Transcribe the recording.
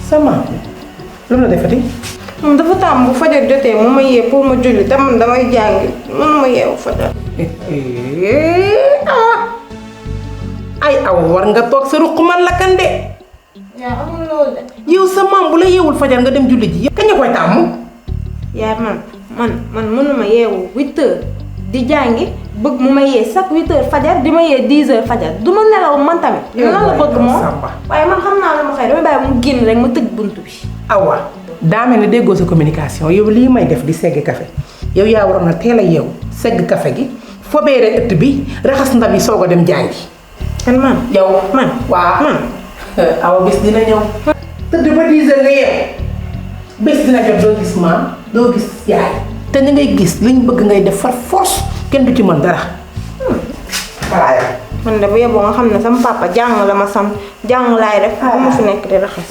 sama lu la defati. moom dafa tàmm bu fajar jotee mu ma yee pour ma julli te man damay jàngi mënuma yeewu fajar. ay aw war nga toog sa ruq man la kan de. yaa amul loolu de. yow sa maam bu la yeewul fajar nga dem julli ji kañ nga koy tàmm. yaa man mënuma yeewu 8 heures di jàngi bëgg mu ma yee chaque 8 heures fajar di ma yee 10 heures fajar du ma nelaw man tamit. lan la bëgg moom waaye man xam naa lu ma xëy damay bàyyi mu génn rek ma tëj bunt bi. awa daa mel ni déggoo sa communication yow lii may def di segg café yow yaa waroon na teel a yeewu segg café gi fobeere ëtt bi raxas ndab yi soog a dem jàngi. kan man yow man waaw man awa bés dina ñëw tëdd ba 10 heures nga yeewu bés dina jot doo gis maam doo gis yaay te ni ngay gis liñ bëgg ngay def far force kenn du ci mën dara. voilà yow. man de bu yeboo nga xam ne sama papa jàng la ma sam jàng laay def. bu ma fi nekk di raxas.